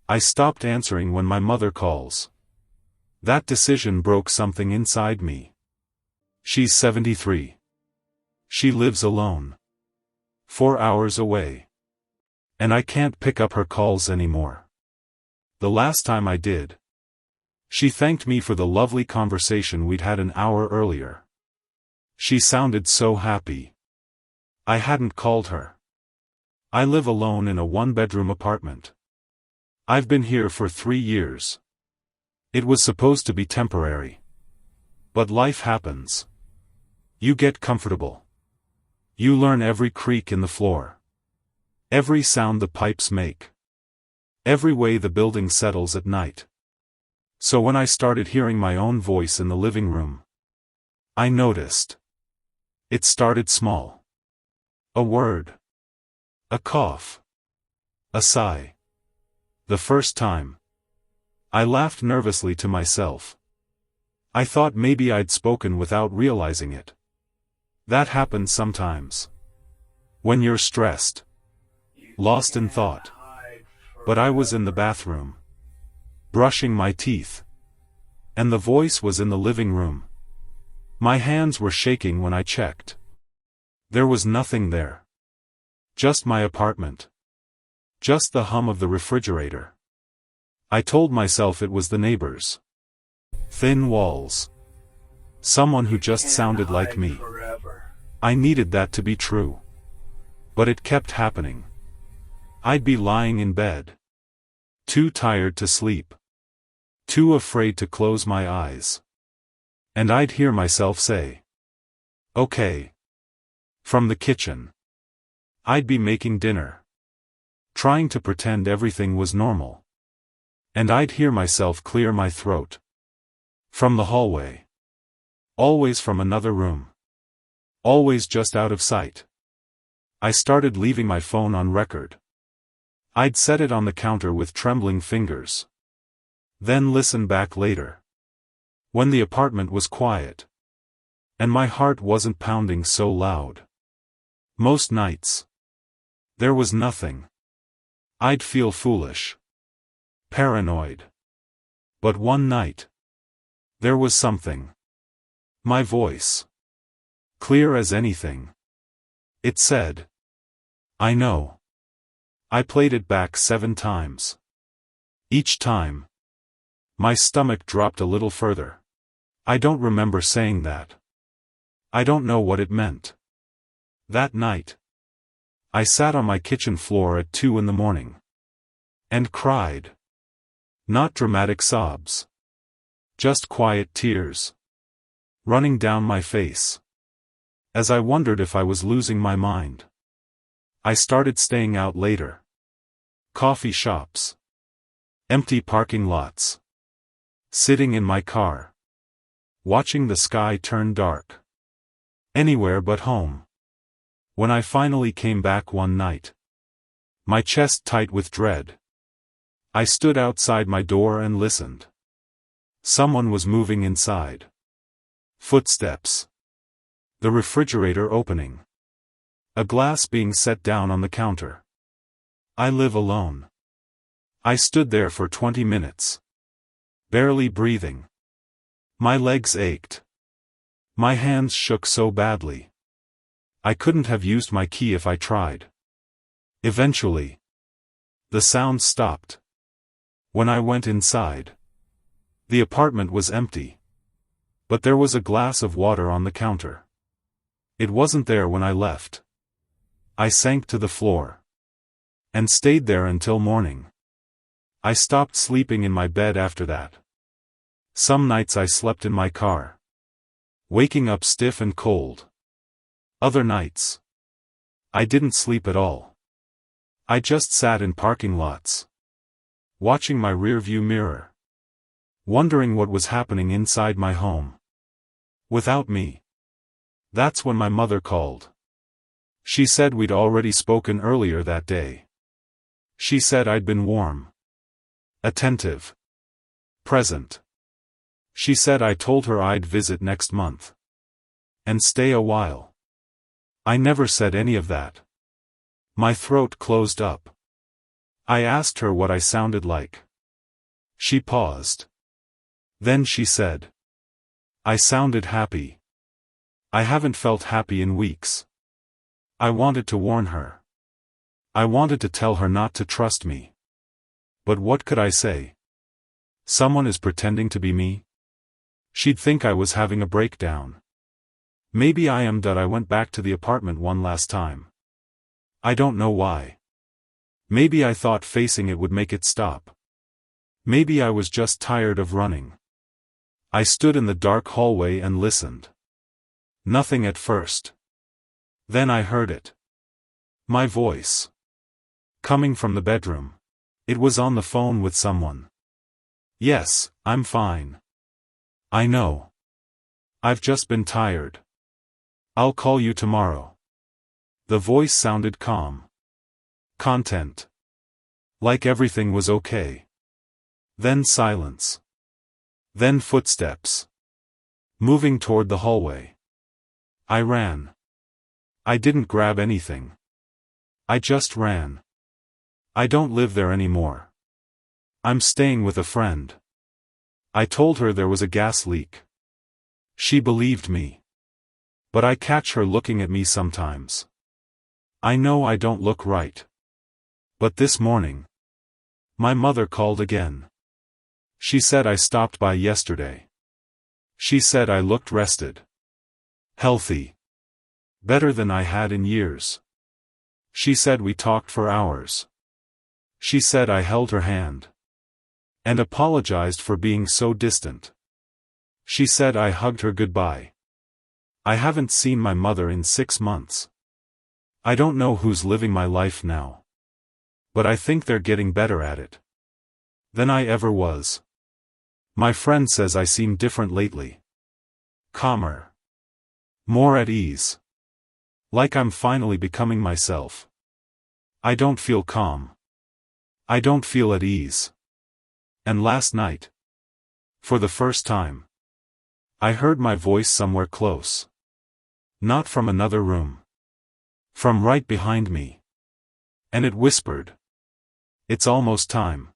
I stopped answering when my mother calls. That decision broke something inside me. She's 73. She lives alone. 4 hours away. And I can't pick up her calls anymore. The last time I did, she thanked me for the lovely conversation we'd had an hour earlier. She sounded so happy. I hadn't called her. I live alone in a one-bedroom apartment. I've been here for 3 years. It was supposed to be temporary. But life happens. You get comfortable. You learn every creak in the floor. Every sound the pipes make. Every way the building settles at night. So when I started hearing my own voice in the living room, I noticed. It started small. A word. A cough. A sigh. The first time, I laughed nervously to myself. I thought maybe I'd spoken without realizing it. That happens sometimes. When you're stressed. Lost in thought. But I was in the bathroom. Brushing my teeth. And the voice was in the living room. My hands were shaking when I checked. There was nothing there. Just my apartment. Just the hum of the refrigerator. I told myself it was the neighbors. Thin walls. Someone who just sounded like me. I needed that to be true. But it kept happening. I'd be lying in bed. Too tired to sleep. Too afraid to close my eyes. And I'd hear myself say, "Okay." From the kitchen. I'd be making dinner. Trying to pretend everything was normal. And I'd hear myself clear my throat. From the hallway. Always from another room. Always just out of sight. I started leaving my phone on record. I'd set it on the counter with trembling fingers. Then listen back later. When the apartment was quiet. And my heart wasn't pounding so loud. Most nights. There was nothing. I'd feel foolish. Paranoid. But one night. There was something. My voice. Clear as anything. It said. I know. I played it back 7 times. Each time. My stomach dropped a little further. I don't remember saying that. I don't know what it meant. That night. I sat on my kitchen floor at 2 in the morning. And cried. Not dramatic sobs. Just quiet tears. Running down my face. As I wondered if I was losing my mind. I started staying out later. Coffee shops. Empty parking lots. Sitting in my car. Watching the sky turn dark. Anywhere but home. When I finally came back one night. My chest tight with dread. I stood outside my door and listened. Someone was moving inside. Footsteps. The refrigerator opening. A glass being set down on the counter. I live alone. I stood there for 20 minutes. Barely breathing. My legs ached. My hands shook so badly. I couldn't have used my key if I tried. Eventually. The sound stopped. When I went inside. The apartment was empty. But there was a glass of water on the counter. It wasn't there when I left. I sank to the floor. And stayed there until morning. I stopped sleeping in my bed after that. Some nights I slept in my car. Waking up stiff and cold. Other nights. I didn't sleep at all. I just sat in parking lots. Watching my rearview mirror. Wondering what was happening inside my home. Without me. That's when my mother called. She said we'd already spoken earlier that day. She said I'd been warm. Attentive. Present. She said I told her I'd visit next month. And stay a while. I never said any of that. My throat closed up. I asked her what I sounded like. She paused. Then she said, "I sounded happy. I haven't felt happy in weeks." I wanted to warn her. I wanted to tell her not to trust me. But what could I say? Someone is pretending to be me? She'd think I was having a breakdown. Maybe I am. I went back to the apartment one last time. I don't know why. Maybe I thought facing it would make it stop. Maybe I was just tired of running. I stood in the dark hallway and listened. Nothing at first. Then I heard it. My voice. Coming from the bedroom. It was on the phone with someone. "Yes, I'm fine. I know. I've just been tired. I'll call you tomorrow." The voice sounded calm. Content. Like everything was okay. Then silence. Then footsteps. Moving toward the hallway. I ran. I didn't grab anything. I just ran. I don't live there anymore. I'm staying with a friend. I told her there was a gas leak. She believed me. But I catch her looking at me sometimes. I know I don't look right. But this morning, my mother called again. She said I stopped by yesterday. She said I looked rested. Healthy. Better than I had in years. She said we talked for hours. She said I held her hand. And apologized for being so distant. She said I hugged her goodbye. I haven't seen my mother in 6 months. I don't know who's living my life now. But I think they're getting better at it than I ever was. My friend says I seem different lately. Calmer. More at ease. Like I'm finally becoming myself. I don't feel calm. I don't feel at ease. And last night, for the first time, I heard my voice somewhere close. Not from another room. From right behind me. And it whispered, "It's almost time."